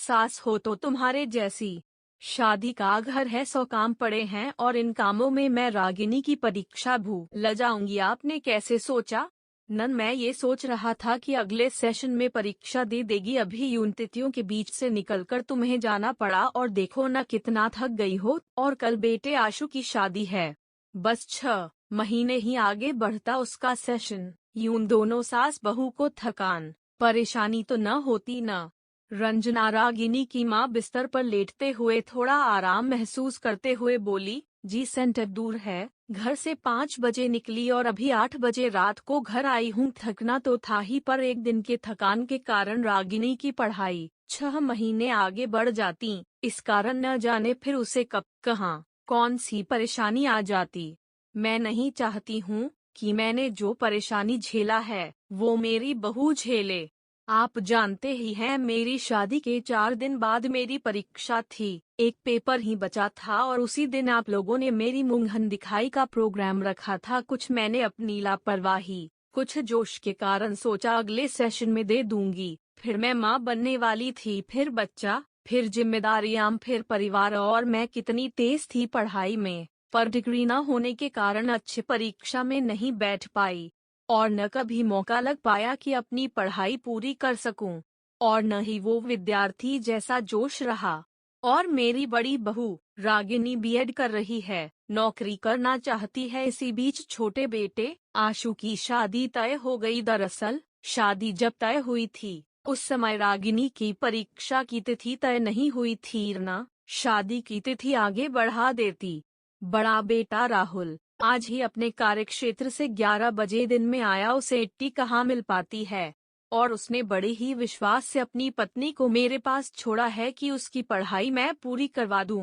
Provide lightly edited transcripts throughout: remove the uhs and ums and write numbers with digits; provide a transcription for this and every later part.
सास हो तो तुम्हारे जैसी। शादी का घर है, 100 काम पड़े हैं और इन कामों में मैं रागिनी की परीक्षा भूल जाऊंगी। आपने कैसे सोचा? नन, मैं ये सोच रहा था कि अगले सेशन में परीक्षा दे देगी। अभी यूं तिथियों के बीच से निकलकर तुम्हें जाना पड़ा और देखो न कितना थक गई हो। और कल बेटे आशु की शादी है, बस 6 महीने ही आगे बढ़ता उसका सेशन। यूं दोनों सास बहू को थकान परेशानी तो न होती न? रंजना रागिनी की माँ बिस्तर पर लेटते हुए थोड़ा आराम महसूस करते हुए बोली, जी सेंटर दूर है, घर से 5 बजे निकली और अभी 8 बजे रात को घर आई हूँ। थकना तो था ही, पर एक दिन के थकान के कारण रागिनी की पढ़ाई 6 महीने आगे बढ़ जाती। इस कारण न जाने फिर उसे कब कहाँ कौन सी परेशानी आ जाती। मैं नहीं चाहती हूँ कि मैंने जो परेशानी झेला है वो मेरी बहू झेले। आप जानते ही हैं, मेरी शादी के 4 दिन बाद मेरी परीक्षा थी। एक पेपर ही बचा था और उसी दिन आप लोगों ने मेरी मुंहन दिखाई का प्रोग्राम रखा था। कुछ मैंने अपनी लापरवाही, कुछ जोश के कारण सोचा अगले सेशन में दे दूंगी। फिर मैं माँ बनने वाली थी, फिर बच्चा, फिर जिम्मेदारियां, फिर परिवार, और मैं कितनी तेज थी पढ़ाई में, पर डिग्री न होने के कारण अच्छी परीक्षा में नहीं बैठ पाई और न कभी मौका लग पाया कि अपनी पढ़ाई पूरी कर सकूं, और न ही वो विद्यार्थी जैसा जोश रहा। और मेरी बड़ी बहू रागिनी बीएड कर रही है, नौकरी करना चाहती है। इसी बीच छोटे बेटे आशु की शादी तय हो गई। दरअसल शादी जब तय हुई थी उस समय रागिनी की परीक्षा की तिथि तय नहीं हुई थी ना, शादी की तिथि आगे बढ़ा देती। बड़ा बेटा राहुल आज ही अपने कार्यक्षेत्र से 11 बजे दिन में आया। उसे इट्टी कहाँ मिल पाती है, और उसने बड़े ही विश्वास से अपनी पत्नी को मेरे पास छोड़ा है कि उसकी पढ़ाई मैं पूरी करवा दूं।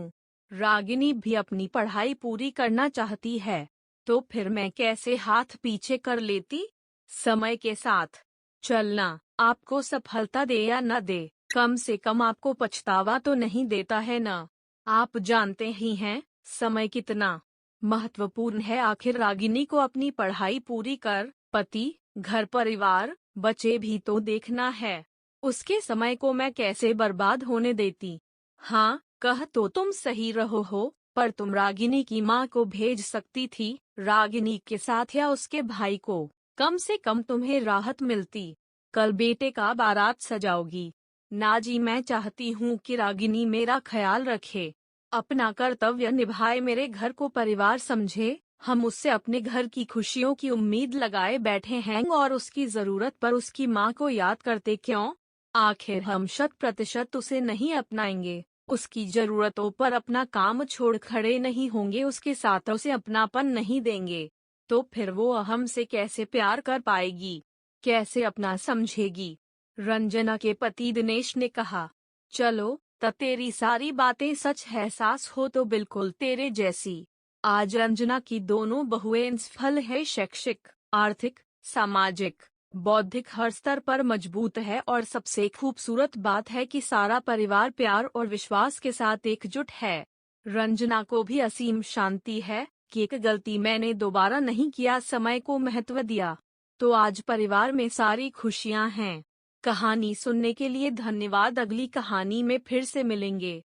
रागिनी भी अपनी पढ़ाई पूरी करना चाहती है, तो फिर मैं कैसे हाथ पीछे कर लेती। समय के साथ चलना आपको सफलता दे या न दे, कम से कम आपको पछतावा तो नहीं देता है ना। आप जानते ही हैं समय कितना महत्वपूर्ण है। आखिर रागिनी को अपनी पढ़ाई पूरी कर पति, घर परिवार, बच्चे भी तो देखना है। उसके समय को मैं कैसे बर्बाद होने देती। हाँ, कह तो तुम सही रहो हो, पर तुम रागिनी की माँ को भेज सकती थी, रागिनी के साथ या उसके भाई को। कम से कम तुम्हें राहत मिलती। कल बेटे का बारात सजाओगी ना जी? मैं चाहती हूँ कि रागिनी मेरा ख्याल रखे, अपना कर्तव्य निभाए, मेरे घर को परिवार समझे। हम उससे अपने घर की खुशियों की उम्मीद लगाए बैठे हैं और उसकी जरूरत पर उसकी माँ को याद करते क्यों? आखिर हम 100% उसे नहीं अपनाएंगे, उसकी जरूरतों पर अपना काम छोड़ खड़े नहीं होंगे, उसके साथ उसे अपनापन नहीं देंगे, तो फिर वो हमसे कैसे प्यार कर पाएगी, कैसे अपना समझेगी? रंजना के पति दिनेश ने कहा, चलो तेरी सारी बातें सच है, सास हो तो बिल्कुल तेरे जैसी। आज रंजना की दोनों बहुएं सफल है, शैक्षिक, आर्थिक, सामाजिक, बौद्धिक हर स्तर पर मजबूत है, और सबसे खूबसूरत बात है कि सारा परिवार प्यार और विश्वास के साथ एकजुट है। रंजना को भी असीम शांति है कि एक गलती मैंने दोबारा नहीं किया, समय को महत्व दिया, तो आज परिवार में सारी खुशियां हैं। कहानी सुनने के लिए धन्यवाद। अगली कहानी में फिर से मिलेंगे।